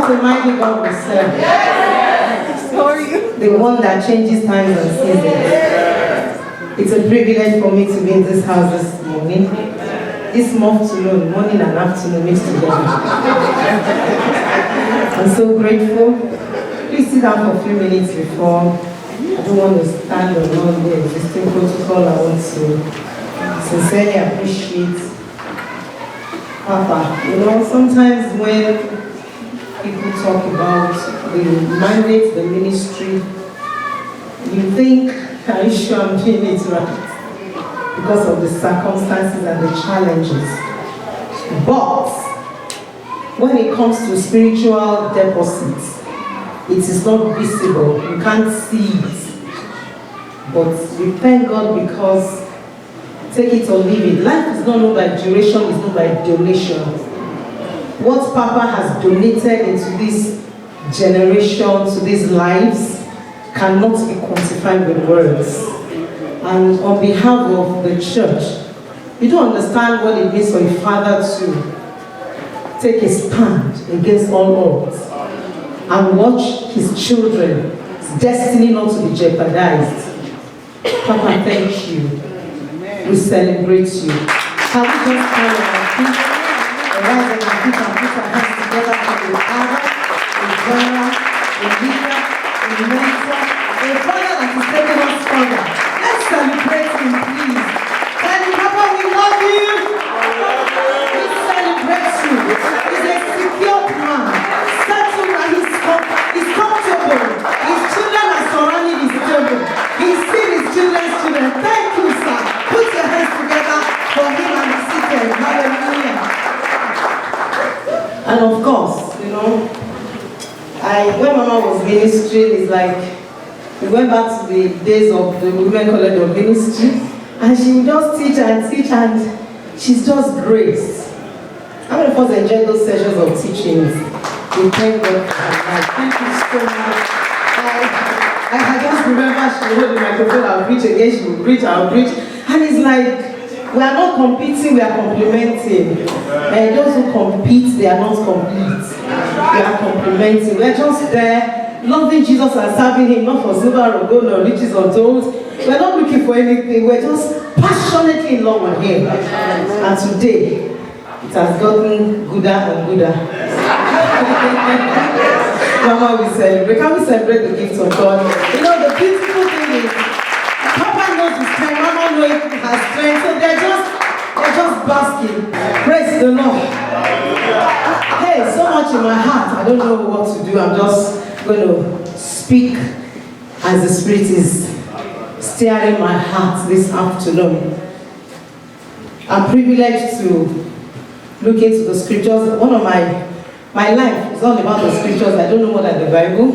what a mighty God we serve. The one that changes times and seasons. It's a privilege for me to be in this house this morning. This afternoon, morning and afternoon mixed together. I'm so grateful. Please sit down for a few minutes before. I don't want to stand on the existing protocol. I want to sincerely appreciate Papa. You know, sometimes when people talk about the mandate, the ministry, you think, are you sure I'm doing it right? Because of the circumstances and the challenges. But when it comes to spiritual deposits, it is not visible. You can't see it. But we thank God because, take it or leave it, life is not known by duration, it's known by donation. What Papa has donated into this generation, to these lives, cannot be quantified with words. And on behalf of the church, you don't understand what it means for a father to take a stand against all odds and watch his children's destiny not to be jeopardized. Papa, thank you. We celebrate you. Can we just stand on our feet, rise on our feet and put our hands together for the father, the general, the leader, the mentor, the father that is taking us further. Let's celebrate him, please. Tell him, Papa, we love you. We celebrate you. He's a secure man. Settled that he's comfortable. His children are surrounding his table. He's seen his children's children. Thank you, sir. Put your hands together for him and the seated. Hallelujah. And of course, you know, when Mama was ministering, it's like we went back to the days of the Women College of Ministry, and she would just teach, and she's just grace. How many of us enjoyed those sessions of teachings? We thank God for her life. Thank you so much. I just remember she would hold the microphone, I'll preach again, she would preach, I'll preach. And it's like, we are not competing, we are complementing. And those who compete, they are not complete. We are complementing. We are just there, loving Jesus and serving him, not for silver or gold or riches or gold. We are not looking for anything, we're just passionately in love with him. And today, it has gotten gooder and gooder. Mama, we celebrate. Can we celebrate the gift of God? You know, the beautiful thing is, Papa knows his strength, Mama knows he has strength, so they're just basking. Praise the Lord. Hey, so much in my heart. I don't know what to do. I'm just going to speak as the Spirit is steering my heart this afternoon. I'm privileged to look into the scriptures. One of my life is all about the scriptures. I don't know more than the Bible.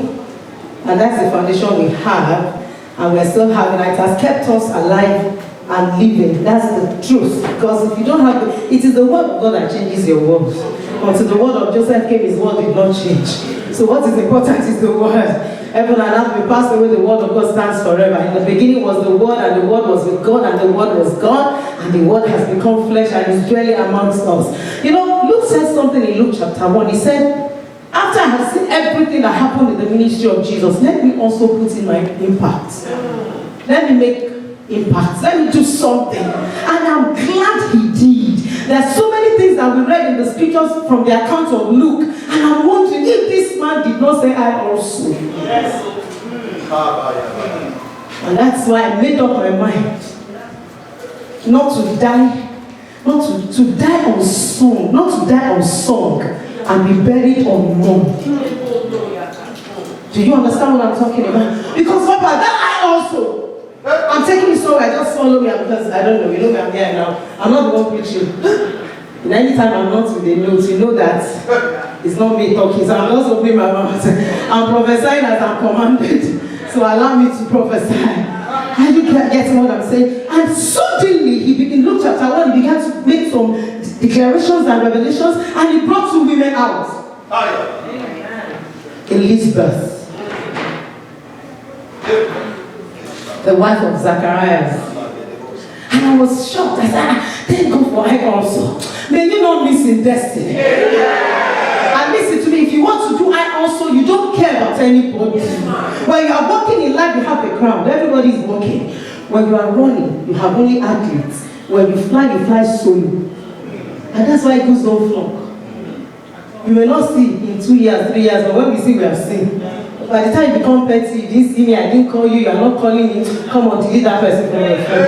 And that's the foundation we have. And we're still having it. It has kept us alive and living. That's the truth. Because if you don't have it is the word of God that changes your world. Until the word of Joseph came, his word did not change. So what is important is the word. Heaven and earth will pass away, the word of God stands forever. In the beginning was the word, and the word was with God, and the word was God, and the word has become flesh and is dwelling amongst us. You know, Luke said something in Luke chapter 1. He said, after I have seen everything that happened in the ministry of Jesus, let me also put in my impact. Let me make impact. Let me do something. And I'm glad he did. There are so many things that we read in the scriptures from the account of Luke, and I'm wondering if this man did not say, I also. Yes. And that's why I made up my mind not to die, to die unsung, not to die unsung and be buried unknown. Do you understand what I'm talking about? Because Papa, that I also. I'm taking you somewhere, just follow me because I don't know, you know me, I'm here now. I'm not the one preaching. And anytime I'm not with the notes, you know that it's not me talking, so I'm just opening my mouth. I'm prophesying as I'm commanded. So allow me to prophesy. Are you getting what I'm saying? And suddenly, in Luke chapter 1, he began to make some declarations and revelations, and he brought two women out. Elizabeth, the wife of Zacharias. And I was shocked. I said, thank God for her also. May you not miss in destiny. And listen to me, if you want what to do, you don't care about anybody. When you are walking in life, you have a crowd. Everybody is walking. When you are running, you have only athletes. When you fly solo. And that's why it goes on flock. You may not see in 2 years, 3 years, but when we see, we have seen. By the time you become petty, you didn't see me, I didn't call you are not calling me, come on, delete that person from your phone.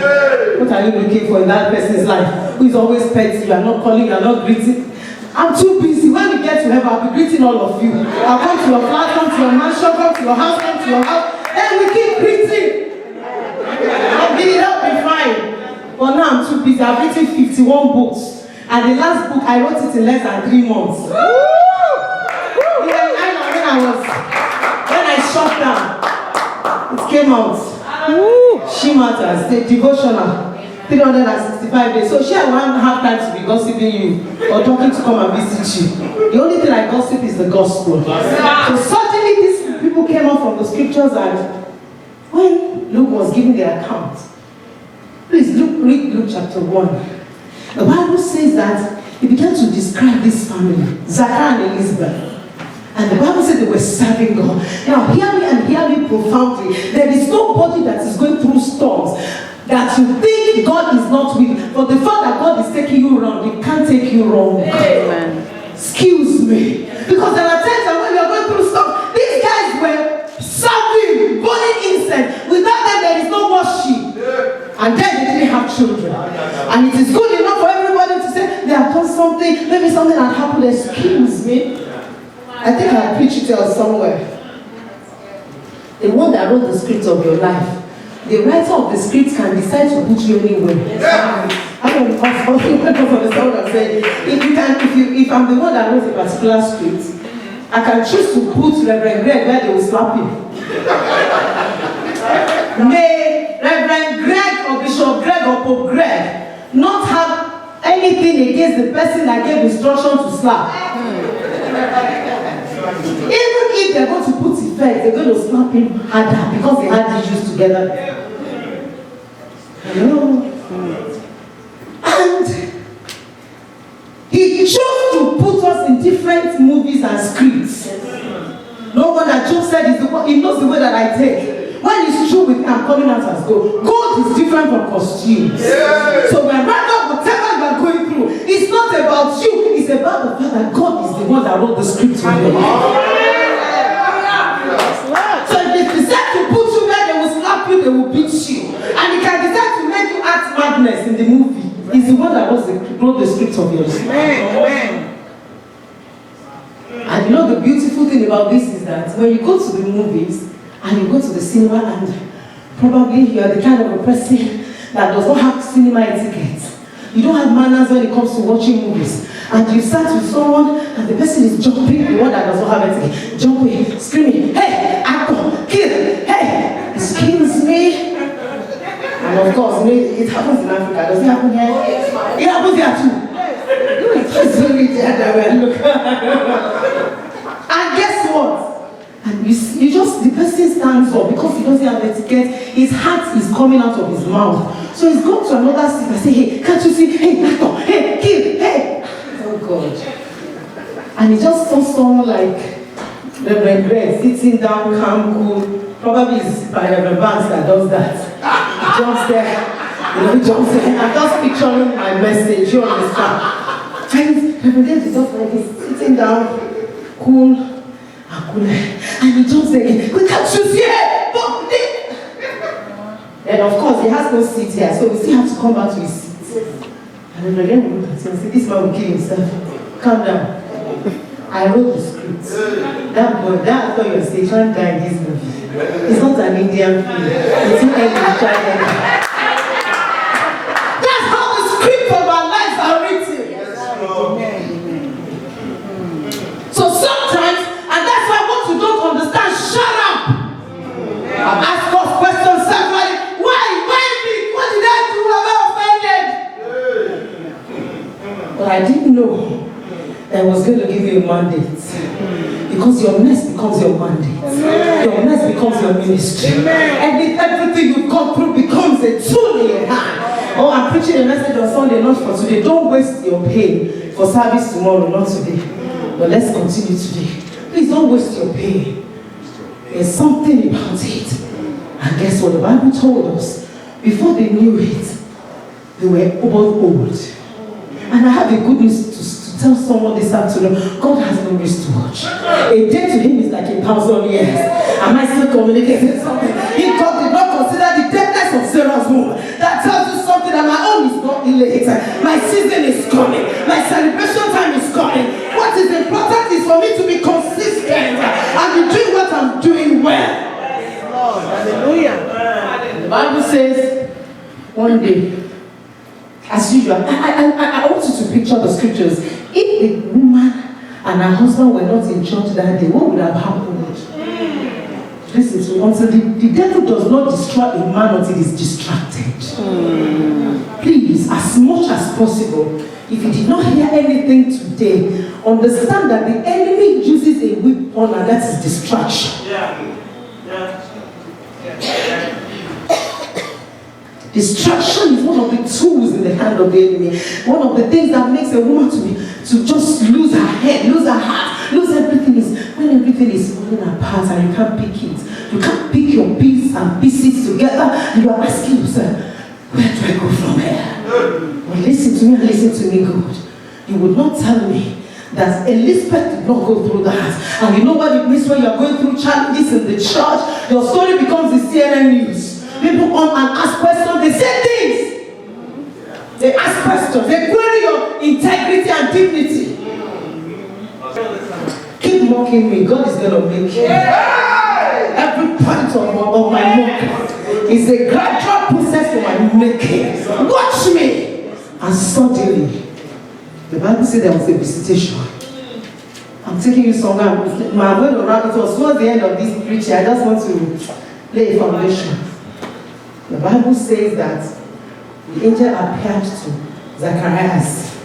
What are you looking for in that person's life? Who is always petty, you are not calling, you are not greeting. I'm too busy. When we get to heaven, I'll be greeting all of you. I'll come to your flat, come to your mansion, come to your house, and we keep greeting. I'll be fine. But now I'm too busy. I've written 51 books. And the last book, I wrote it in less than 3 months. When I shut down, it came out. She Matters, the devotional. 365 days. So she won't have time to be gossiping you or talking to come and visit you. The only thing I gossip is the gospel. So suddenly these people came up from the scriptures, and when Luke was giving the account, please read Luke chapter 1. The Bible says that he began to describe this family, Zachariah and Elizabeth. And the Bible said they were serving God. Now hear me and hear me profoundly. There is nobody that is going through storms that you think God is not with. For the fact that God is taking you wrong, He can't take you wrong. Amen. Excuse me. Because there are times when we are going through stuff, these guys were serving, burning incense. Without them, there is no worship. And then they didn't have children. And it is good enough for everybody to say they have done something, maybe something had happened. Excuse me. I think I preached it somewhere. The one that wrote the script of your life, the writer of the script can decide to put you anywhere. I don't understand what I'm saying. If I'm the one that wrote a particular script, I can choose to put Reverend Greg where they will slap him. May Reverend Greg or Bishop Greg or Pope Greg not have anything against the person that gave instruction to slap. Even if they're going to put effect, they're going to slap him harder because they had issues together. Hello? And he chose to put us in different movies and scripts. No one that Job said he knows the way that I take. When it's true with me, I'm coming out as gold. Gold is different from costumes. Yeah. So whatever you are going through, it's not about you, it's about the fact that God is the one that wrote the script for you. So if they decide to put you where they will slap you, they will beat you. And he can decide to make you act madness in the movie. He's the one that wrote the script of yours. And you know the beautiful thing about this is that when you go to the movies and you go to the cinema and probably you are the kind of a person that does not have cinema etiquette. You don't have manners when it comes to watching movies. And you sat with someone and the person is jumping, the one that does not have etiquette, jumping, screaming, hey, actor, kill, hey, excuse me. And of course, it happens in Africa. Does it happen here? It happens here too. And guess what? And you just, the person stands up because he doesn't have etiquette. His heart is coming out of his mouth. So he's gone to another seat and say, hey, can't you see? Hey, actor, hey, kill, hey. Oh God. And he just saw someone like Reverend Greg sitting down, calm, cool. Probably it's by Reverend Vance that does that. He jumps there. He jumps there. I'm just picturing my message. You understand? And Reverend Greg is just like this, sitting down, cool, and he jumps there again. We can't choose here! And of course, he has no seat here, so we still have to come back to his seat. And then again, we look at him and say, this man will kill himself. Calm down. I wrote the script. That boy, that actor you're saying, can't die in this movie. It's not an Indian film. It's not English child. That's how the script of our lives are written. So sometimes, and that's why what you don't understand, shut up. I've asked us questions several. Why me? What did I do? Am I offended? But I didn't know that I was going to give you a mandate. Because your mess becomes your mandate. Your mess becomes your ministry. And everything you've gone through becomes a tool in your hand. Oh, I'm preaching a message on Sunday, not for today. Don't waste your pain for service tomorrow, not today. But let's continue today. Please don't waste your pain. There's something about it. And guess what? The Bible told us, before they knew it, they were both old. And I have a good news to tell someone this afternoon. God has no wrist to watch. A day to him is like 1,000 years. Am I still communicating something? If God did not consider the deadness of Sarah's womb, that tells you something that my own is not late. My season is coming. My celebration time is coming. What is important is for me to be consistent and be doing what I'm doing well. Hallelujah. The Bible says, one day, as usual, I want you to picture the scriptures. If the woman and her husband were not in church that day, what would have happened? Listen to me. Until the devil does not destroy a man until he's distracted. Please, as much as possible, if you did not hear anything today, understand that the enemy uses a weapon, and that is distraction. Distraction is one of the tools in the hand of the enemy. One of the things that makes a woman to just lose her head, lose her heart, lose everything is when everything is falling apart and you can't pick it. You can't pick your pieces and pieces together and you are asking yourself, where do I go from here? Well, listen to me and listen to me good. You would not tell me that Elizabeth did not go through that. And you know what it means when you are going through challenges in the church? Your story becomes the CNN news. People come and ask questions, they say things. They ask questions, they query your integrity and dignity. Keep mocking me, God is going to make you. Every point of my mock is a gradual process for my making. Watch me. And suddenly, the Bible said there was a visitation. I'm taking you somewhere. I'm going around. It was towards the end of this preaching. I just want to lay a foundation. The Bible says that the angel appeared to Zacharias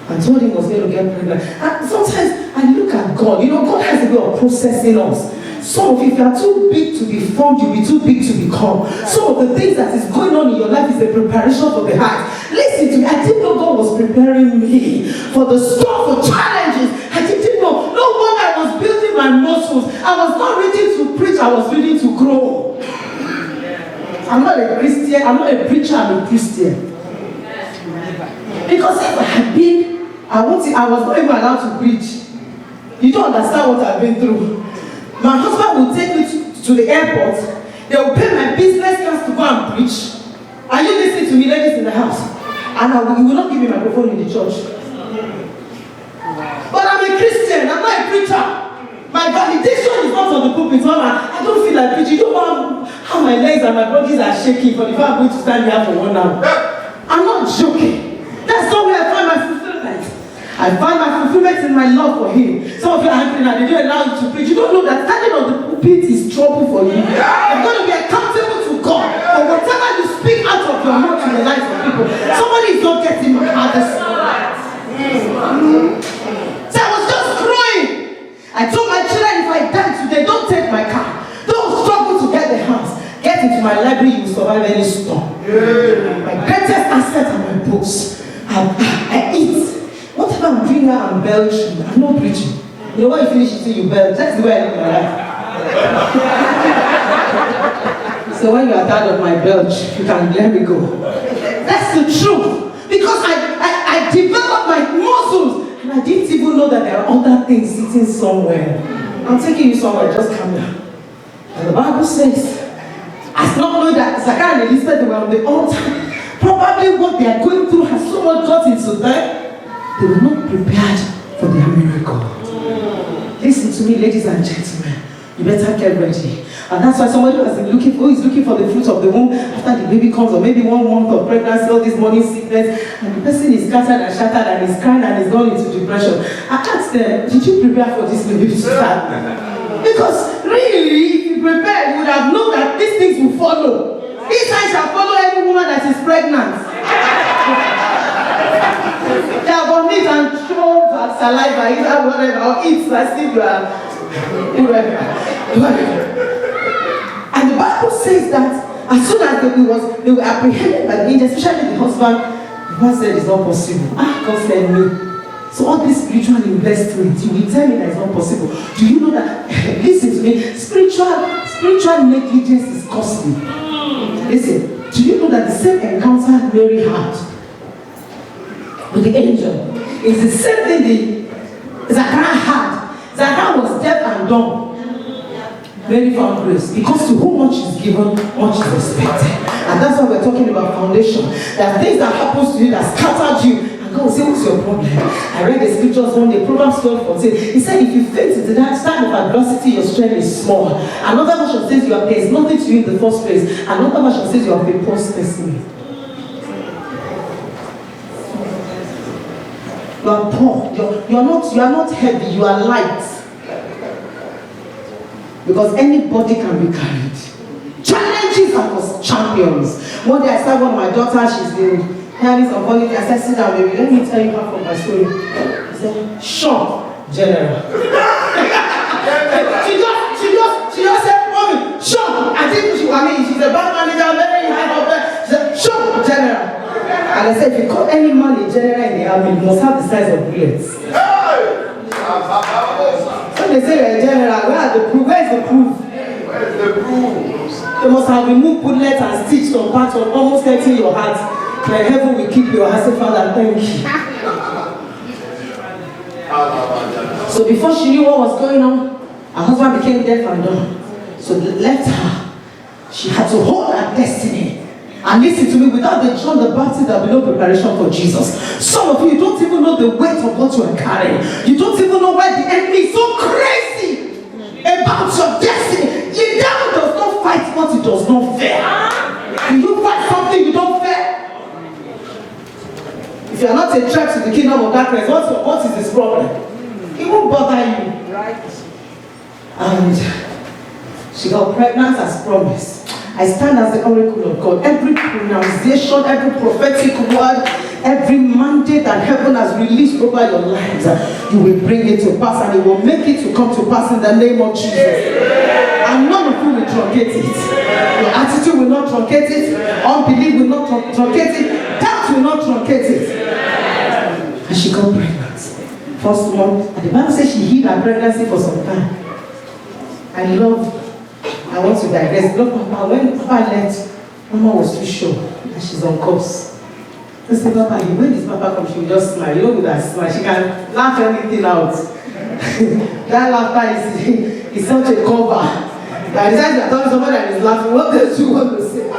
and told him he was going to get pregnant. And sometimes I look at God. You know, God has a way of processing us. Some of you, if you are too big to be formed, you'll be too big to become. Some of the things that is going on in your life is a preparation for the heart. Listen to me. I didn't know God was preparing me for the storm, for challenges. I didn't know. No wonder I was building my muscles. I was not ready to preach. I was ready to grow. I'm not a Christian. I'm not a preacher. I'm a Christian. Because if I had been, I was not even allowed to preach. You don't understand what I've been through. My husband will take me to the airport. They will pay my business class to go and preach. Are you listening to me, ladies in the house? And you will not give me a microphone in the church. But I'm a Christian. I'm not a preacher. My validation is not on the pulpit. I don't feel like preaching. You know how my legs and my bodies are shaking for the fact I'm going to stand here for 1 hour. I'm not joking. That's not where I find my fulfillment. I find my fulfillment in my love for him. Some of you are angry now. They don't allow you to preach. You don't know that standing on the pulpit is trouble for you. You're going to be accountable to God for whatever you speak out of your mouth in the lives of people. Somebody is not getting my others. So I was just crying. I told my children, if I die today, don't take my car. Don't struggle to get the house. Get into my library, you will survive any storm. My greatest asset are my books. I eat. Whatever I'm doing now, I'm belching. I'm not preaching. You know when you finish eating, you belch. That's the way I live my life. So when you are tired of my belch, you can let me go. That's the truth. Because I developed my muscles. And I didn't even know that there are other things sitting somewhere. I'm taking you somewhere, just come down. And the Bible says, as not knowing that Zachariah and Elizabeth were on the altar, probably what they are going through has so much got into them, they were not prepared for their miracle. Listen to me, ladies and gentlemen. You better get ready. And that's why somebody who is looking for the fruit of the womb after the baby comes, or maybe 1 month of pregnancy, all this morning sickness, and the person is scattered and shattered and is crying and is gone into depression. I asked them, did you prepare for this baby to start? Because really, if you prepare, you would have known that these things will follow. These signs shall follow any woman that is pregnant. They are vomit and throw saliva, either whatever, or eat as if you are whoever. And the Bible says that as soon as they were apprehended by the angel, especially the husband, the man said it's not possible. God said no. So all this spiritual investment, you will tell me that it's not possible. Do you know that, listen to me, spiritual negligence is costly. Listen, do you know that the same encounter Mary had with the angel is the same thing Zachariah had? Zachariah was deaf and dumb. Mary found grace, because to whom much is given, much is expected. And that's why we're talking about foundation. There are things that happens to you that scattered you, and God will say, what's your problem? I read the scriptures one day, Proverbs 12:14. He said, if you faint into that time of adversity, your strength is small. Another version says there is nothing to you in the first place. Another version says you have been post destiny. You are poor. You are not heavy. You are light. Because anybody can be carried. Challenges are for champions. One day I saw one of my daughters, she's been having some holiday. I said, sit down, baby, let me tell you half of my story. I said, Sean General. she just said, Mommy, Sean. She's a bank manager, very high up there. She said, Sean General. And I said, if you call any man a general in the army, you must have the size of bullets. So they say you're a general, where is the proof? Where is the proof? They must have removed bullets and stitched some parts of almost hurting your heart. Then heaven will keep your heart. Say, Father, thank you. So before she knew what was going on, her husband became deaf and dumb. So they left her. She had to hold her destiny. And listen to me, without the John the Baptist, there will be no preparation for Jesus. Some of you don't even know the weight of what you are carrying. You don't even know why the enemy is so crazy about your destiny. The devil does not fight what he does not fear. Do you fight something you don't fear? If you are not a threat to the kingdom of darkness, what is this problem? It won't bother you. Right? And she got pregnant as promised. I stand as the oracle of God. Every pronunciation, every prophetic word, every mandate that heaven has released over your lives, you will bring it to pass, and it will make it to come to pass in the name of Jesus. And none of you will truncate it. Your attitude will not truncate it. Unbelief will not truncate it. Doubt will not truncate it. And she got pregnant. First one, and the Bible says she hid her pregnancy for some time. I want to digress. Look, Papa, when Papa left, Mama was too sure that she's on course. I said, Papa, when this Papa comes, she will just smile. You know with that smile, she can laugh anything out. That laughter is such a cover. I decided to tell somebody that is laughing. What does you want to say? I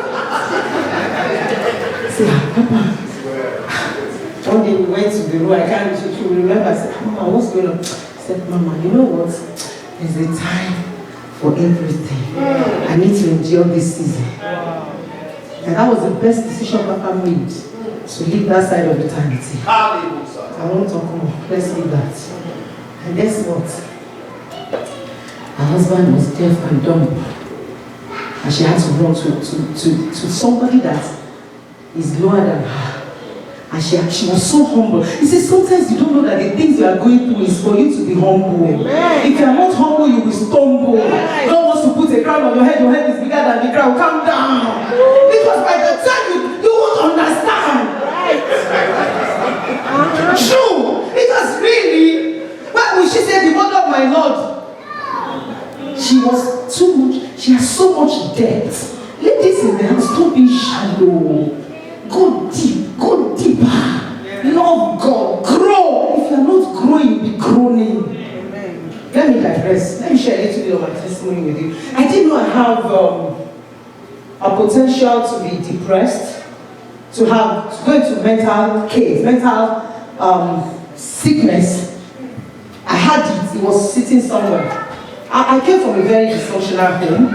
said, Papa. One day we went to the room. I can't remember. I said, Mama, what's going on? I said, Mama, you know what? There's a time for everything. I need to endure this season. And that was the best decision Papa made, to leave that side of eternity. I won't talk more. Let's leave that. And guess what? Her husband was deaf and dumb. And she had to run to somebody that is lower than her. And she was so humble. He said, sometimes you don't know that the things you are going through is for you to be humble. Amen. If you are not humble, you will stumble. God wants to put a crown on your head is bigger than the crown. Calm down. Because by the time you won't understand. True. Because really, when she said the mother of my Lord, she was too much, she has so much debt. Ladies in the house, don't be shallow. Go deep, go deeper. Love God, grow. If you are not growing, you'll be groaning. Amen. Let me digress. Let me share a little bit of my testimony with you. I didn't know I have a potential to be depressed, to go into mental case, mental sickness. I had it was sitting somewhere. I came from a very dysfunctional home.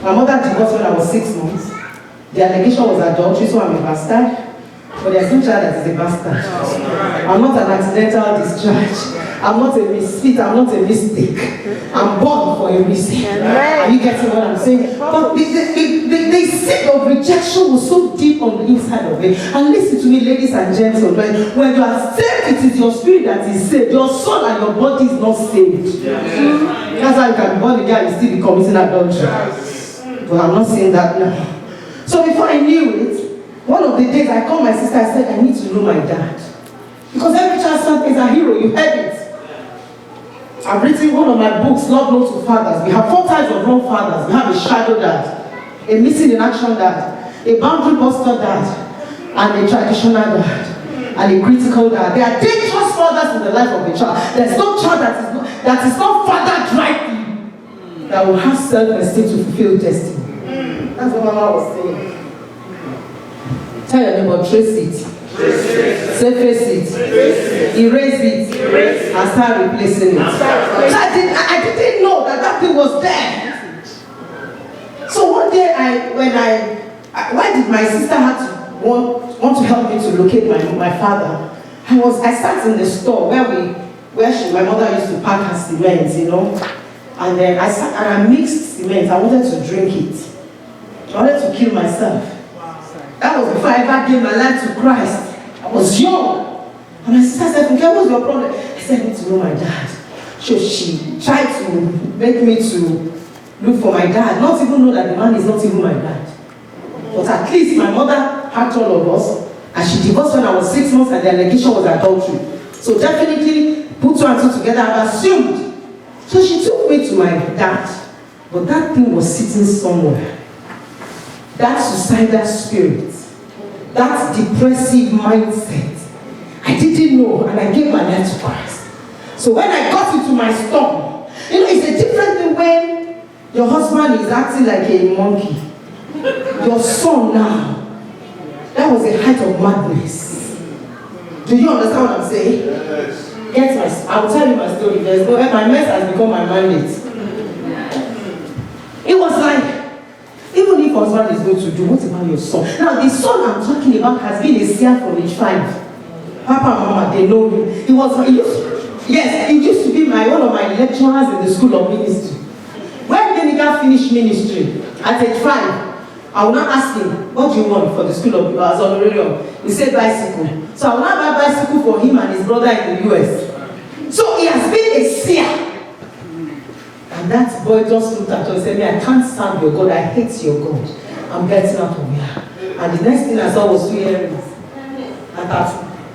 My mother divorced when I was 6 months. The allegation was adultery, so I'm a bastard. But there's no child that is a bastard. I'm not an accidental discharge. I'm not a misfit. I'm not a mistake. I'm born for a reason. Are you getting what I'm saying? But the seed of rejection was so deep on the inside of it. And listen to me, ladies and gentlemen. When you are saved, it is your spirit that is saved. Your soul and your body is not saved. That's how you can be born again and still be committing adultery. But I'm not saying that now. So before I knew it, one of the days I called my sister, I said, I need to know my dad. Because every child is a hero, you heard it. I've written one of my books, Love Notes to Fathers. We have 4 types of wrong fathers. We have a shadow dad, a missing in action dad, a boundary buster dad, and a traditional dad, and a critical dad. They are dangerous fathers in the life of a child. There's no child that is not fathered rightly that will have self-esteem to fulfill destiny. That's what Mama was saying. Tell your neighbor, trace it. Say face it. Erase it. And start replacing it. I didn't know that thing was there. So one day, why did my sister have to want to help me to locate my father? I sat in the store where my mother used to pack her cement, you know. And then I sat and I mixed cement. I wanted to drink it. I wanted to kill myself. That was before I ever gave my life to Christ. I was young. And my sister said, "Okay, what's your problem?" I said, "I need to know my dad." So she tried to make me to look for my dad, not even know that the man is not even my dad. But at least my mother had all of us, and she divorced when I was 6 months, and the allegation was adultery. So definitely put 2 and 2 together, I've assumed. So she took me to my dad, but that thing was sitting somewhere. That suicidal spirit, that depressive mindset, I didn't know, and I gave my life to Christ. So when I got into my storm, it's a different thing when your husband is acting like a monkey. Your son now, that was a height of madness. Do you understand what I'm saying? Yes. I'll tell you my story. My mess has become my mandate. It was like, even if husband is going to do, what about your son? Now, the son I'm talking about has been a seer from age 5. Papa and Mama, they know him. He used to be one of my lecturers in the School of Ministry. When Deniga finished ministry at age 5, I will not ask him, "What do you want for the School of Honorarium?" He said, "Bicycle." So I will not buy bicycle for him and his brother in the US. So he has been a seer. And that boy just looked at us and said, "I can't stand your God. I hate your God. I'm getting out of here." And the next thing I saw was 2 earrings.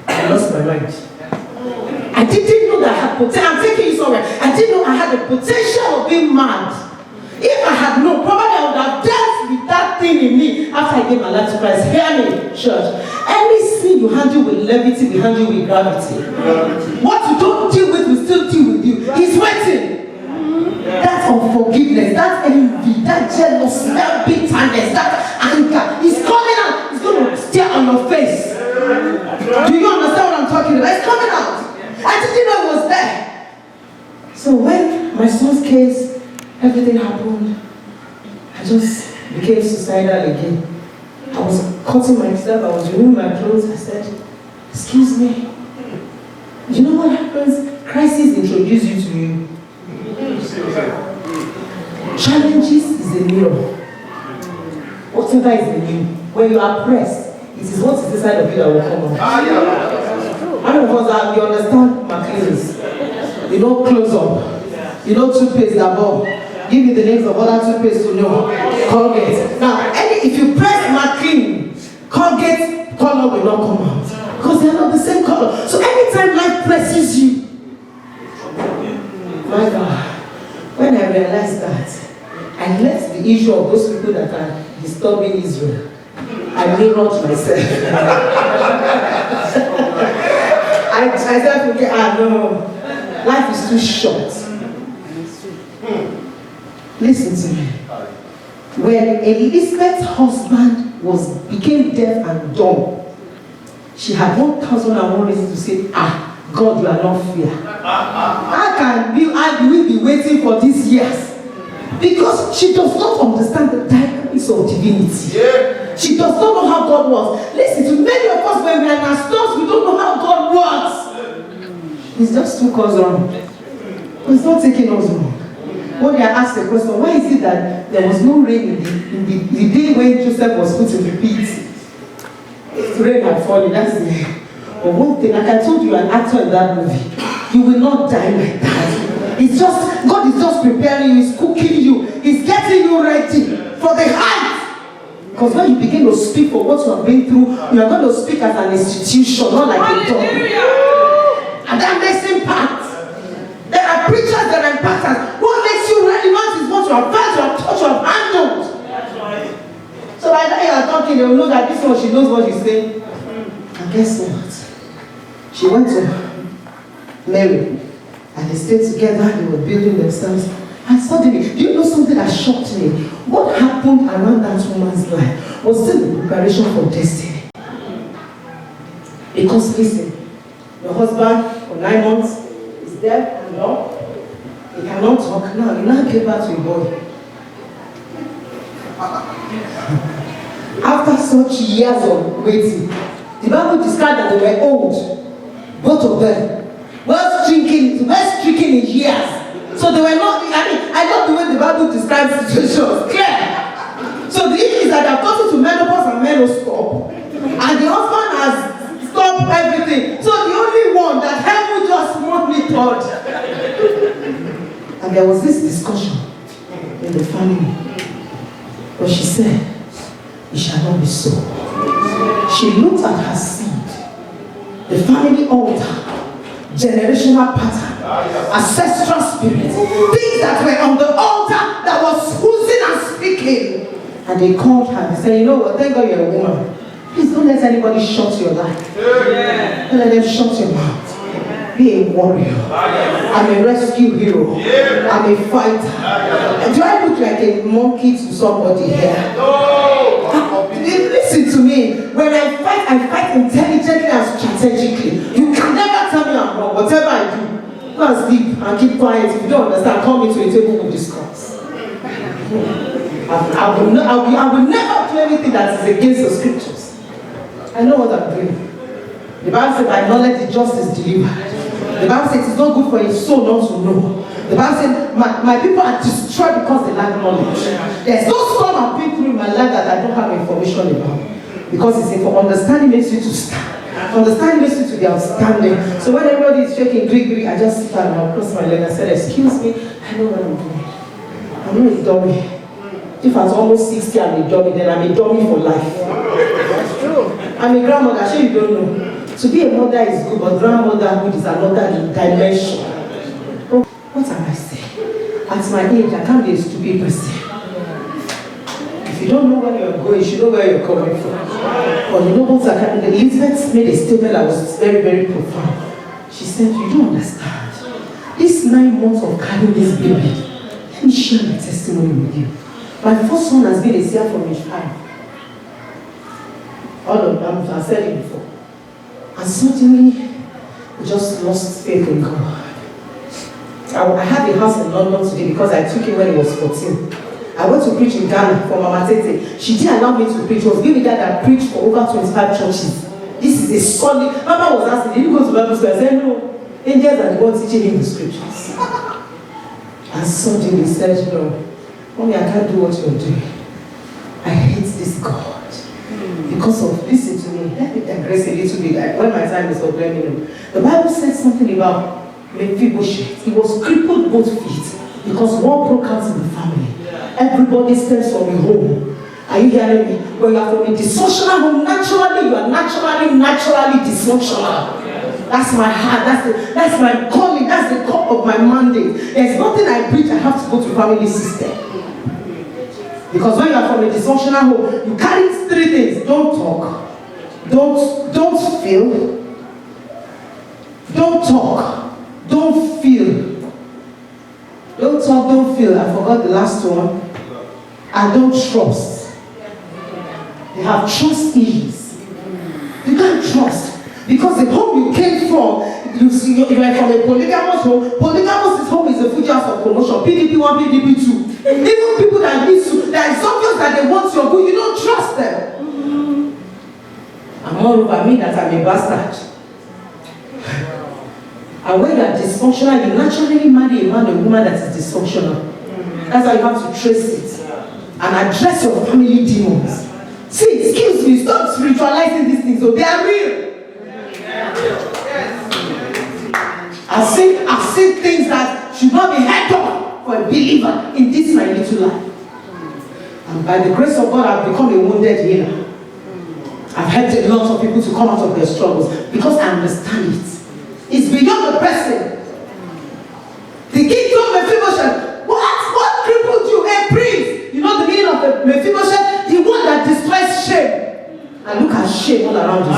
I lost my mind. I didn't know that I had potential. I'm taking you somewhere. I didn't know I had the potential of being mad. If I had known, probably I would have dealt with that thing in me after I gave my life to Christ. Hear me, church. Any sin you handle with levity, we handle with gravity. What you don't deal with will still deal with you. He's waiting. That unforgiveness, that envy, that jealousy, that bitterness, that anger, he's coming out. He's going to stare on your face. Do you understand what I'm talking about? It's coming out. I didn't know it was there. So when my son's case, everything happened, I just became suicidal again. I was cutting myself, I was removing my clothes. I said, "Excuse me, you know what happens? Crisis introduce you to you. Challenges is a mirror. Whatever is in you, when you are pressed, it is what is inside of you that will come out." One of us, you understand McLean's. You know, close up. You know, toothpaste above. Give me the names of other toothpaste to know. Colgate. Now, if you press McLean, Colgate color will not come out. Because they are not the same color. So anytime life presses you, my God, when I realized that, I left the issue of those people that are disturbing Israel. I mirrored myself. I said, "Okay, no, life is too short." Listen to me. When Elizabeth's husband became deaf and dumb, she had 1,001 reasons to say, "God, you are not fair. How will we be waiting for these years?" Because she does not understand the dynamics of divinity. She does not know how God works. Listen, to many of us, when we are in our stores, we don't know how God works. It's just took us wrong. It's not taking us wrong. When they are asked the question, why is it that there was no rain in the day when Joseph was put in the pit? Rain had fallen, that's the day. But one thing, like I told you, an actor in that movie, you will not die like that. It's just, God is just preparing you, He's cooking you, He's getting you ready for the height. Because when you begin to speak for what you have been through, you are going to speak as an institution, not like a dog. And that makes impact. There are preachers, there are pastors. What makes you relevant is what you have felt, you have touched, you have handled. So by the time you are talking, they will know that this one, she knows what she's saying. And guess what? She went to Mary, and they stayed together, they were building themselves. And suddenly, do you know something that shocked me? What happened around that woman's life was still the preparation for destiny. Because listen, your husband for 9 months is deaf and dumb. He cannot talk now. You now give birth to a boy. After such years of waiting, the Bible described that they were old, both of them. Well stricken in years. So they were not, I love the way the Bible describes situations. Clear. So the issue is that they have gotten to menopause and menopause. And the husband has stopped everything. So the only one that heaven just monitored. And there was this discussion in the family. But she said, it shall not be so. She looked at her seed, the family altar, generational pattern, ancestral spirit, things that were on the altar that was oozing and speaking. And they called her and said, you know what, thank God you're a woman. Please don't let anybody shut your life. Don't let them shut your mouth. Be a warrior. I'm a rescue hero. I'm a fighter. Do I look like a monkey to somebody here? Listen to me. When I fight intelligently and strategically. You can never tell me I'm wrong. Whatever I do, go and sleep and keep quiet. If you don't understand, call me to a table with discuss. I will never do anything that is against the scriptures. I know what I'm doing. The Bible says, by knowledge the just is delivered. The Bible says it's not good for a soul not to know. The Bible says, my people are destroyed because they lack knowledge. There's no storm I've been through in my life that I don't have information about. Because it's for understanding makes you to stand. Understanding makes you to be outstanding. So when everybody is shaking, I just sit down and I'll cross my leg and say, excuse me, I know what I'm doing. I'm not a dummy. If I was almost 60, I'm a dummy, then I'm a dummy for life. That's true. I'm a grandmother, I'm sure you don't know. To be a mother is good, but grandmotherhood is another dimension. Oh, what am I saying? At my age, I can't be a stupid person. If you don't know where you're going, you should know where you're coming from. But you know what? Elizabeth made a statement that was very, very profound. She said, you don't understand. This 9 months of carrying this baby, let me share my testimony with you. My first son has been a seer from age 5. All of them, I said it before. And suddenly, I just lost faith in God. I had a house in London today because I took him when he was 14. I went to preach in Ghana for Mama Tete. She didn't allow me to preach. She was giving that I preached for over 25 churches. This is a solid. Mama was asking, did you go to Bible school? I said, no. Angels are the ones teaching him the scriptures. And suddenly he said, no. Mommy, I can't do what you're doing. I hate this God. Because of, listen to me, let me digress a little bit. When my time is up, let me know. The Bible says something about Mephibosheth. He was crippled both feet because war broke out in the family. Everybody stems from a home. Are you hearing me? When you are from a dysfunctional home, naturally, you are naturally dysfunctional. That's my heart, that's my calling, that's the core of my mandate. There's nothing I preach, I have to go to family system. Because when you are from a dysfunctional home, you carry 3 things. Don't talk. Don't feel. Don't talk. Don't feel. Don't talk, don't feel. I forgot the last one. And don't trust. They have trust issues. You can't trust. Because the home you came from, you are from a polygamous home. Polygamous home is a future of promotion. PDP 1, PDP 2. Even people that need to, that is obvious that they want your good, you don't trust them. And moreover, me that I'm a bastard. And when you are dysfunctional, you naturally marry a man or woman that is dysfunctional. That's why you have to trace it and address your family demons. See, excuse me, stop spiritualizing these things, so they are real. I've seen things that should not be heard of for a believer in this my little life. And by the grace of God, I've become a wounded healer. I've helped a lot of people to come out of their struggles because I understand it. It's beyond the person. The king told Mephibosheth, what crippled you? A prince. You know the meaning of the Mephibosheth? The one that destroys shame. And look at shame all around him.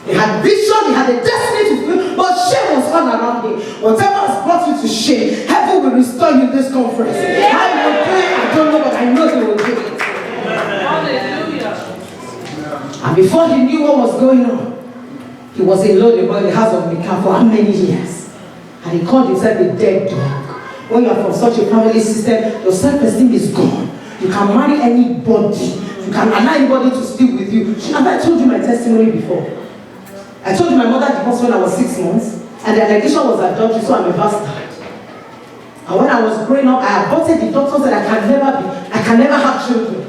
He had vision, he had a destiny to fulfill, but shame was all around him. Whatever has brought you to shame, heaven will restore you in this conference. How you will do it, I don't know, but I know he will do it. Hallelujah. And before he knew what was going on, he was alone in the house of Micah for how many years? And he called himself a dead dog. When you are from such a family system, your self-esteem is gone. You can marry anybody. You can allow anybody to sleep with you. Have I told you my testimony before? I told you my mother divorced when I was 6 months, and the allegation was adultery, so I'm a bastard. And when I was growing up, I aborted. The doctor said I can never have children.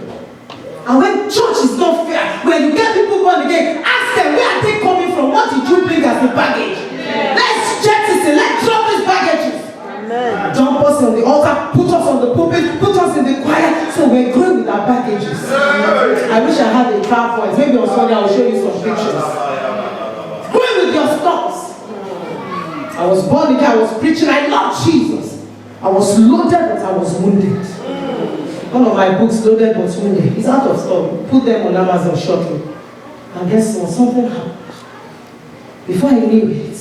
And when church is not fair, when you get people born again, ask them where are they coming from? What did you bring as the baggage? Yeah. Let's jettison, let's drop these baggages. Amen. Dump us on the altar, put us on the pulpit, put us in the choir, so we're growing with our baggages. I wish I had a car voice. Maybe on Sunday I'll show you some pictures. Going with your stocks. I was born again, I was preaching, I love Jesus. I was loaded, but I was wounded. One of my books, Loaded but Wounded, is out of stock. Put them on Amazon shortly. And guess what? Something happened. Before I knew it,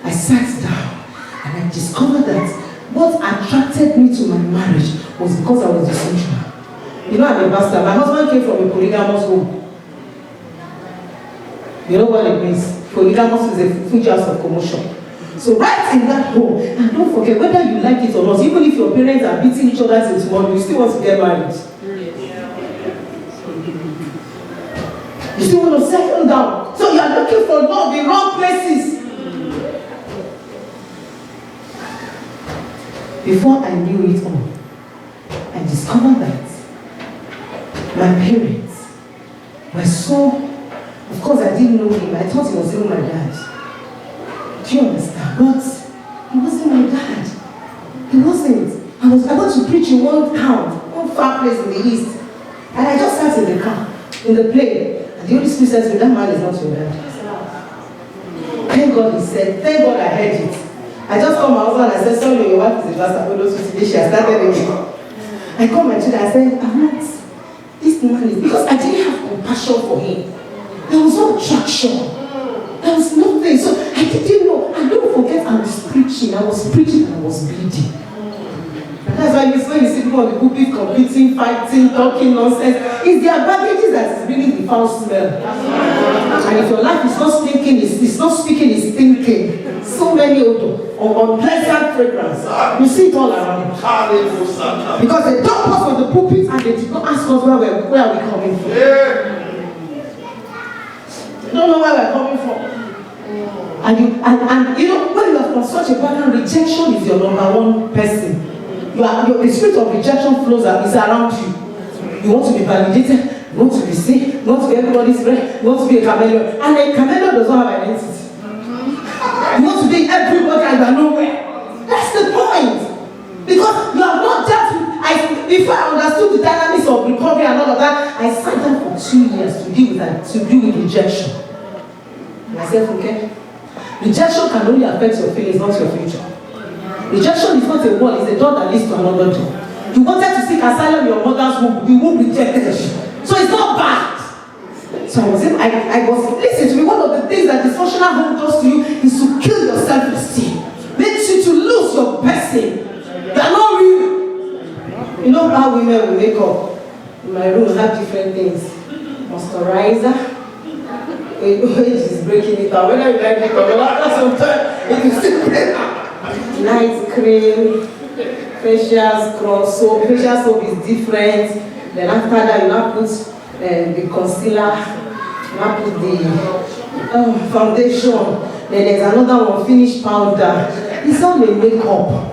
I sat down and I discovered that what attracted me to my marriage was because I was dysfunctional. You know, I'm a bastard. My husband came from a polygamous home. You know what it means? Polygamous is a huge house of commotion. So right in that home, and don't forget, whether you like it or not, even if your parents are beating each other till tomorrow, you still want to get married. You still want to settle down. So you are looking for love in wrong places. Before I knew it all, I discovered that my parents were so... Of course, I didn't know him. I thought he was even my dad. Do you understand? But he wasn't my dad. He wasn't. I was about to preach in one town, one far place in the east. And I just sat in the car, in the plane. And the Holy Spirit says, that man is not your dad. Thank God he said, thank God I heard it. I just called my husband and I said, sorry, your wife is a pastor. Today she has started again. I called my children and I said, I want this man is, because I didn't have compassion for him. There was no attraction. There was nothing. So I didn't know. And don't forget, I was preaching and I was bleeding. And that's why when you see people on the pulpit competing, fighting, talking nonsense, it's their baggages that is bringing the foul smell. And if your life is not stinking, it's not speaking, it's thinking. So many unpleasant fragrance. You see it all around. Because they don't pass on the pulpit and they did not ask us where are we coming from. Yeah. Don't know where we're coming from. And you know, when you are from such a background, rejection is your number one person. The spirit of rejection flows up, is around you. You want to be validated, you want to be seen, you want to be everybody's friend, you want to be a chameleon. And a chameleon does not have identity. You want to be everybody and you are nowhere. That's the point. Because you have not dealt with, before I understood the dynamics of recovery and all of that, I sat down for 2 years to deal with that, to deal with rejection. And I said, okay, rejection can only affect your feelings, not your future. Rejection is not a wall, it's a door that leads to another door. You wanted to seek asylum in your mother's womb, the womb rejected you. So it's not bad. So I was listen to me, one of the things that dysfunctional home does to you is to kill your self-esteem. Makes you to lose your person. You are not real. You know how women will make up? In my room, we have different things. Moisturizer. Age is breaking it down. Whether you like it or not, after some time, it will still break. Night cream, facial scrub soap. Facial soap is different. Then after that, you now put the concealer, you now put the foundation. Then there's another one, finish powder. It's all a makeup.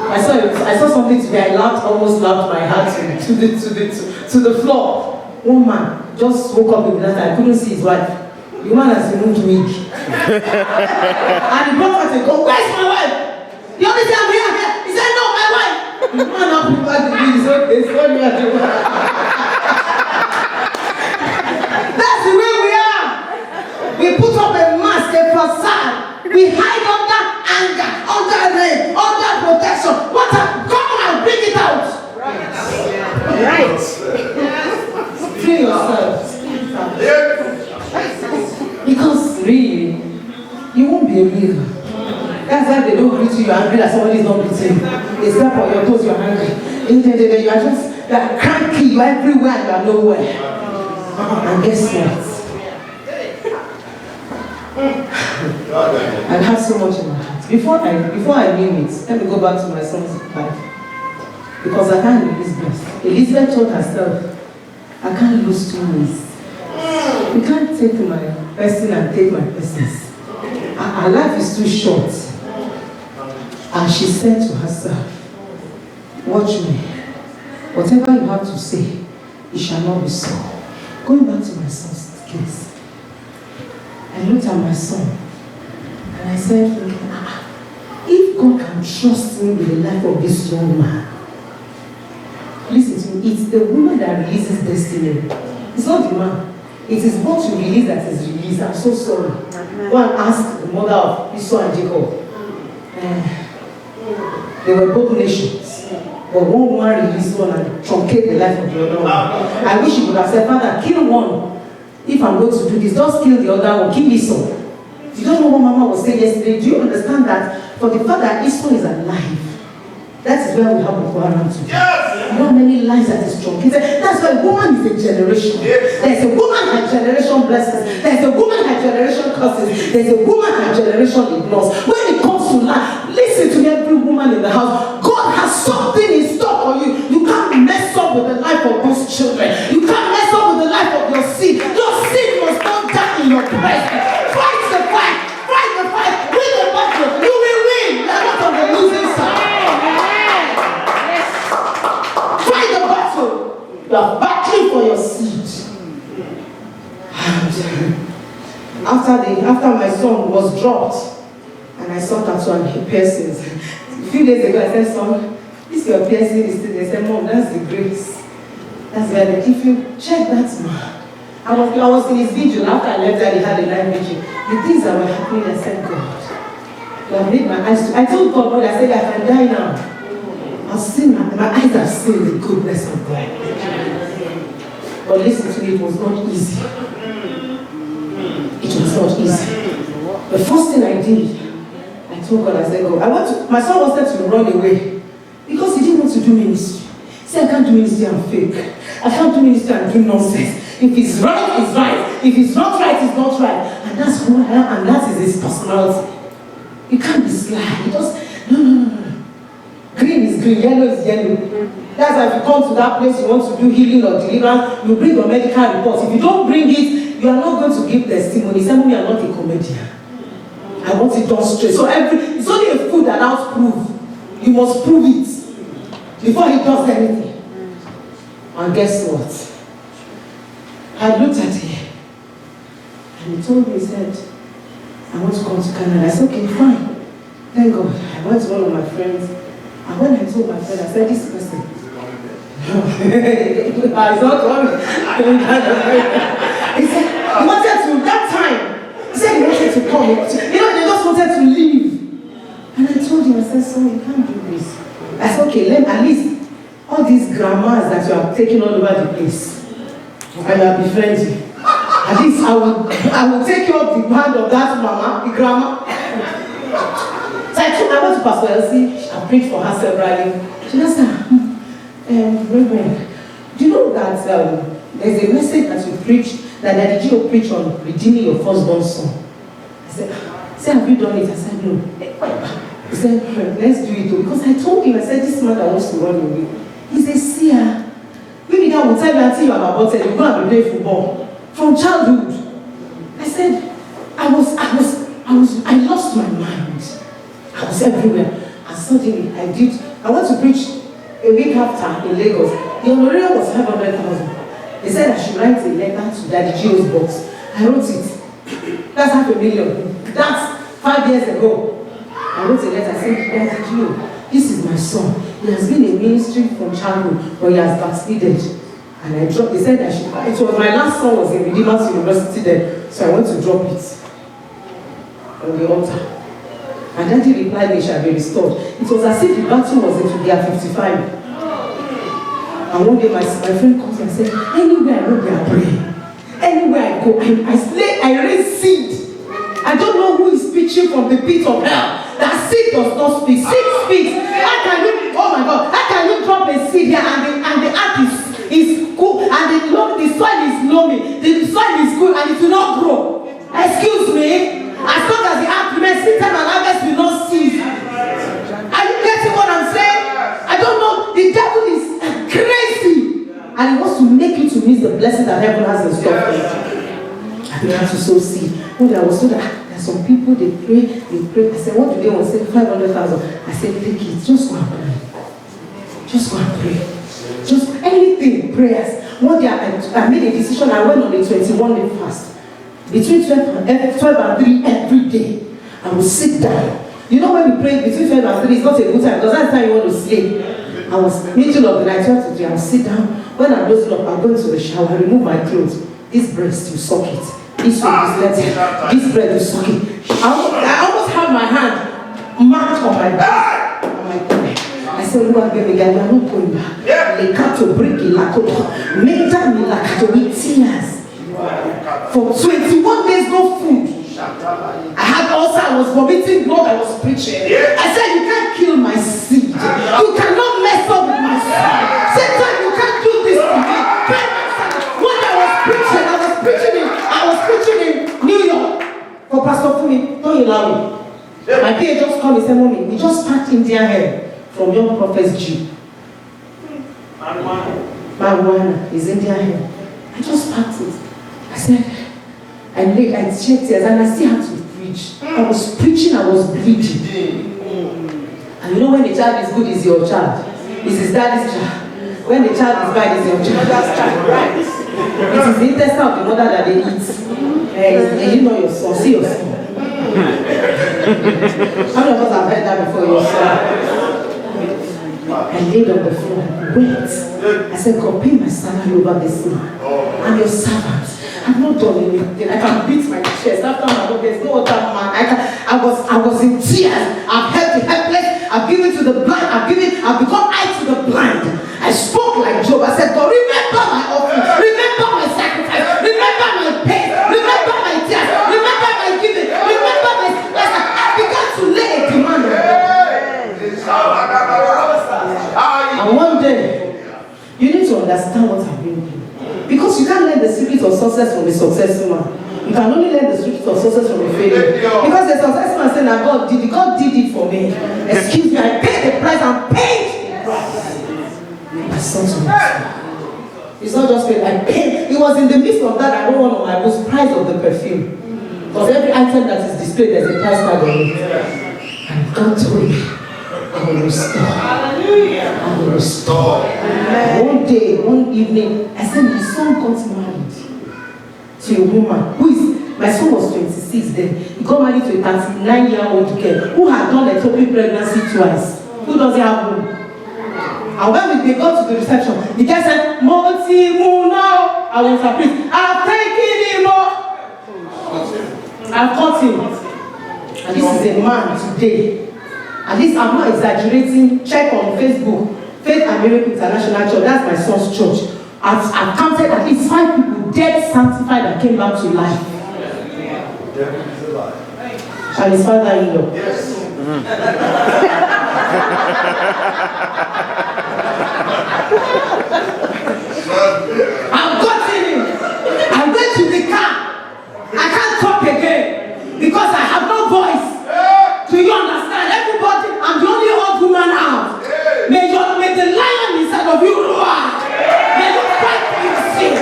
I saw something today. Almost laughed my heart to the floor. One man just woke up with that. I couldn't see his wife. The man has removed wig. And he brought her to go, where's my wife? The only thing I'm here. He said, no, my wife. The man now prepared the wig. He said, okay, it's not me. That's the way we are. We put We hide under anger, under rain, under protection. What a come on, bring it out. Right. Free yourself. Because really, you won't be a leader. That's why they don't greet you, you're angry that somebody is not greeting you. They step on your toes, you're angry. You are just cranky, you're everywhere, you are nowhere. And guess what? I had so much in my heart. Before I knew it, let me go back to my son's life. Because I can't Elizabeth. Elizabeth told herself, I can't lose 2 months. You can't take my person and take my persons. Our life is too short. And she said to herself, watch me. Whatever you have to say, it shall not be so. Going back to my son's case, I looked at my son and I said, if God can trust me with the life of this young man, listen to me, it's the woman that releases destiny. It's not the man. It is what you release that is released. I'm so sorry. Go and ask the mother of Esau and Jacob. They were both nations. But one woman released one and truncated the life of the other one. I wish you would have said, Father, kill one. If I'm going to do this, just kill the other one. Kill Esau. You don't know what Mama was saying yesterday. Do you understand that for the fact that Esau is alive, that is where we have Boko Haram today. Yes. You know how many lives that is truncated. That's why woman is a generation. Yes. There's a woman her generation blesses. There's a woman her generation curses. There's a woman her generation ignores. When it comes to life, listen to every woman in the house. God has something in store for you. You can't mess up with the life of those children. You can't mess up with the life of your seed. Your seed must not die in your presence. Fight the fight. Fight the fight. Win the battle. You will win. You are not on the losing side. Fight the battle. You are battling for your seed. After my son was dropped, and I saw tattoo and piercings. A few days ago, I said, son, this your piercing is still. They said, Mom, that's the grace. That's where if you check that man. I was in his vigil. After I left there, he had a live vigil. The things that were happening, I said, God, you have made my eyes. I told God, I said, I can die now. I've seen my eyes have seen the goodness of God. But listen to me, it was not easy. It was not easy. The first thing I did, I told God, I said, God, my son wanted to run away because he didn't want to do ministry. He said, I can't do ministry and fake. I can't do ministry and do nonsense. If it's right, it's right. If it's not right, it's not right. And that's who I am, and that is his personality. You can't be sly. You just, no. Green is green, yellow is yellow. That's why if you come to that place, you want to do healing or deliverance, you bring your medical reports. If you don't bring it, you are not going to give testimony. Say, Mommy, I'm not a comedian. I want it done straight. So it's only a fool that allows proof. You must prove it before he does anything. And guess what? I looked at him and he told me, he said, I want to come to Canada. I said, okay, fine. Thank God. I went to one of my friends, and when I told my friend, I said, this person. It's not coming. He said, he wanted to, that time, he said he wanted to come. They just wanted to leave. And I told him, I said, son, you can't do this. I said, okay, at least all these grammars that you have taken all over the place, and you are befriending. At least I will take you up the hand of that mama, the grandma. So I went to Pastor Elsie. I preached for her severally. She just said, Reverend, do you know that there's a message that you preach, that Daddy Gio preached on redeeming your firstborn son? I said, have you done it? I said, no. He said, let's do it. Because I told him, I said, this man that wants to run away, he's a seer. Maybe God will tell you until you are about 10, you're going to play football. From childhood. I said, I lost my mind. I was everywhere. And suddenly I went to preach a week after in Lagos. The honorarium was 500,000. They said I should write a letter to Daddy Gio's box. I wrote it. That's $500,000. That's 5 years ago. I wrote a letter. I said, Daddy Gio, this is my son. He has been in ministry from childhood, but he has backslided. And I dropped, they said I should, it was my last son was in Redeemers University there, so I went to drop it on the altar. And Daddy replied, they shall be restored. It was as if the battle was into their 55. And one day my friend comes and said, anywhere I go, we are praying. Anywhere I go, I raise seed. I don't know who is preaching from the pit of hell. That seed does not speak. Seed speaks. How can you, oh my God, how can you drop a seed here and the earth is cool and the soil is loamy, the soil is good and it will not grow? Excuse me. As long as the earth remains, seed time and harvest will not cease. Are you getting what I'm saying? I don't know. The devil is crazy. And he wants to make you to miss the blessing that heaven has in store for you. I began to sow seed. One day I was told that there are some people, they pray. I said, what do they want? I said, 500,000. I said, take it. Just go and pray. Just go and pray. Just anything, prayers. One day I made a decision. I went on a 21-day fast. Between 12 and 3 every day, I will sit down. You know when we pray between 12 and 3, it's not a good time because that's the time you want to sleep. I was middle of the night, 12 to 3, I will sit down. When I'm dozing up, I'll go into the shower, I remove my clothes. This breast, you suck it. This one is letting. This bread, you suck it. I almost have my hand marked on my back. I said, Lord, baby, we are not going back. They cut to break it like make that me like with tears. For 21 days, no food. I had also, I was vomiting blood, I was preaching. I said, you can't kill my seed. You cannot mess up with my seed. Satan, you can't do this to me. When I was preaching in New York for Pastor Fumi, don't you allow me. My PA just called me and said, Mommy, we just packed Indian hair from Young Prophet's Jeep. Marijuana is Indian hair. I just packed it. I said, I checked it and I still had to preach. I was preaching, I was bleeding. And you know when the child is good, is your child. It's his daddy's child. When the child is bad, it's your child's child. Right. It is the intestine of the mother that they eat. You know your son. See your son. How many of us have heard that before? Your son. I laid on the floor and wait. I said, God, pay my salary over this man. I'm your servant. I've not done anything. I can beat my chest after my work. There's no other man. I was in tears. I've helped the helpless. I've given to the blind. I've become eye to the blind. I spoke like Job. I said, God, remember my offering. Remember my sacrifice. Remember my pain. Remember my tears. Remember my giving. Remember my success. I began to lay a demand on God. And one day, you need to understand what I'm doing. Because you can't learn the secret of success from a successful man. You can only learn the secret of success from a failure. Because the successful man said that God did it for me. Excuse me, I paid the price and paid the price. My son's son. It's not just paid, I paid. It was in the midst of that I don't want on my most price of the perfume. Because every item that is displayed, there's a price tag on it. And God told me, I will restore. I will restore. One day, one evening, I said, my son got married to a woman who is, my son was 26 then. He got married to a 39-year-old girl who had done ectopic pregnancy twice. Who doesn't have one? And when they got to the reception, the guy said, Multi-Muno. I will interpret, I've taken him up. I've caught him. And this is a man today. At least I'm not exaggerating. Check on Facebook. Faith and Miracle International Church. That's my son's church. I've counted at least 5 people dead, sanctified, that came back to life. And his father-in-law. Yes. I've gotten him. I went to the car. I can't talk again because I have no voice. Do you understand? Everybody, I'm the only old woman out. May the lion inside of you roar. May you fight for your sin.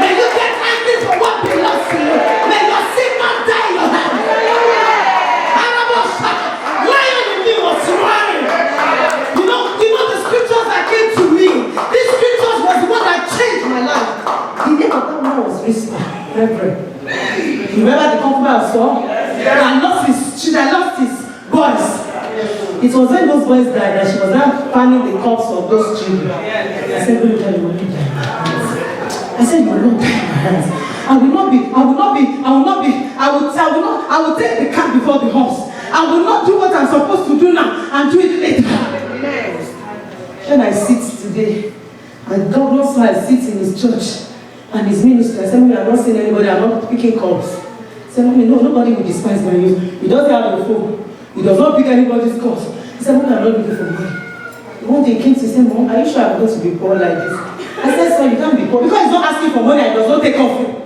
May you get angry for what belongs to you. May your sin not die in your hand. Lion in me was roaring. You know the scriptures that came to me. These scriptures was the one that changed my life. The name of that man was Whisper, Reverend. You remember the concubine of Saul? That lost his voice. It was when those boys died that she was now fanning the corpse of those children. I said, you will not die in my hands. I said, you will not die in my hands. I will take the cat before the horse. I I will not do what I'm supposed to do now and do it later. When I sit today, and Governor Smile sits in his church and his ministry, I said, "Mommy, I'm not seeing anybody, I'm not picking calls." He said, "Mommy, no, nobody will despise by you. He doesn't have a phone. He does not pick anybody's calls." He said, "Mommy, I'm not looking for money." One day he came to say, "Mom, are you sure I'm going to be poor like this?" I said, "Son, you can't be poor because he's not asking for money and does not take offering.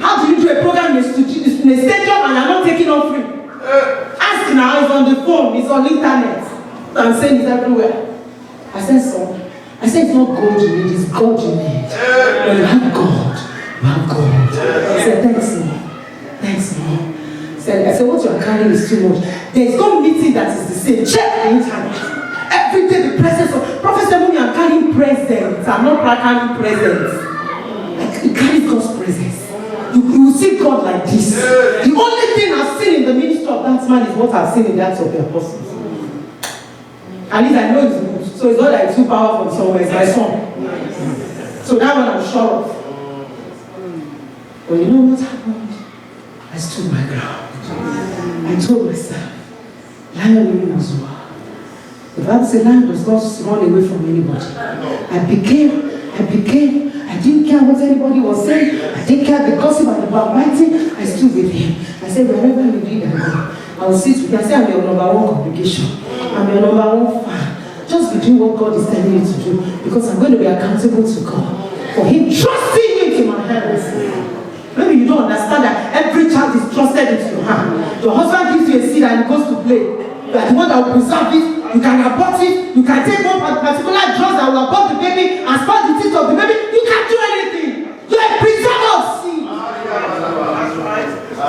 How do you do a program in a stadium and you're not taking offering? Ask now, it's on the phone, it's on internet. I'm saying it's everywhere." I said, "Son, I said it's not God you need, it's God you need. When you have God, you have God." I said, "Thanks, Mom. Thanks, Mom." I said, "What you're carrying is too much. There's no meeting that is the same. Check the internet. Every day the presence of Prophet said, Mommy, I'm carrying presents. I'm not carrying presents. I carry God's presence. You will see God like this. The only thing I've seen in the ministry of that man is what I've seen in the Acts of the Apostles. At least I know it's good. So it's not like too powerful somewhere. It's my son. So that one I'm sure of. But you know what happened? I stood my ground. I told myself, lion was war. The Bible says lion does not run away from anybody. I didn't care what anybody was saying. I didn't care the gossip and the backbiting. I stood with him. I said, wherever you lead I go, I will sit with you. I said, I'm your number one congregation. I'm your number one fan. Just be doing what God is telling you to do, because I'm going to be accountable to God for him trusting you into my hands. Maybe you don't understand that every child is trusted into your hand. Your husband gives you a seed and he goes to play. You are the one that will preserve it. You can abort it. You can take one particular drug that will abort the baby and spoil the teeth of the baby. You can't do anything. You are a preserver of seed.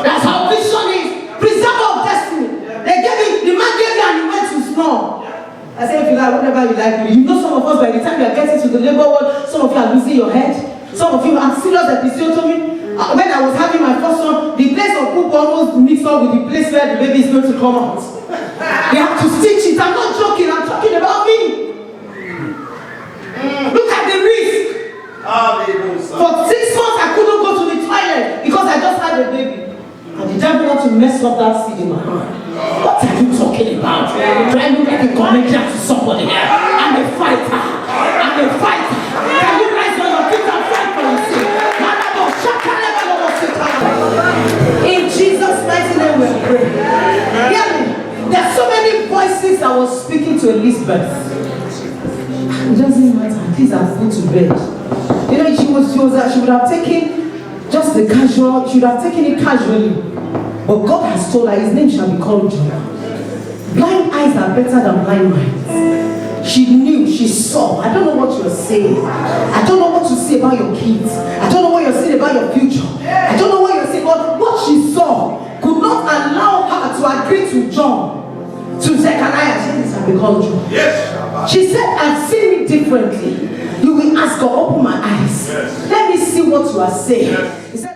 That's how vision is. Preserver of destiny. They gave it, the man gave you and he went to snore. I said, if you like, whatever you like, you know some of us, by the time you are getting to the labor world, some of you are losing your head. Some of you have serious episiotomy. When I was having my first son, the place of poop almost mixed up with the place where the baby is going to come out. They have to stitch it. I'm not joking, I'm talking about me. Look at the risk. For 6 months, I couldn't go to the toilet because I just had a baby. And the devil want to mess up that seed in my hand. What are you talking about? Do I look like a comedian to somebody here? I'm a fighter. I'm a fighter. Can you rise on your feet and fight for yourself? In Jesus' mighty name we pray. Hear me. There are so many voices that was speaking to Elizabeth. It doesn't matter. These are put to bed. You know, she would have taken just the casual. She would have taken it casually. But God has told her his name shall be called Jonah. Blind eyes are better than blind minds. She knew, she saw. I don't know what you're saying. I don't know what to say about your kids. I don't know what you're saying about your future. I don't know what you're saying, but what she saw could not allow her to agree to John, to Zechariah. She said, shall be called John. Yes. She said, I've seen it differently. You will ask God, open my eyes. Yes. Let me see what you are saying. Yes. He said,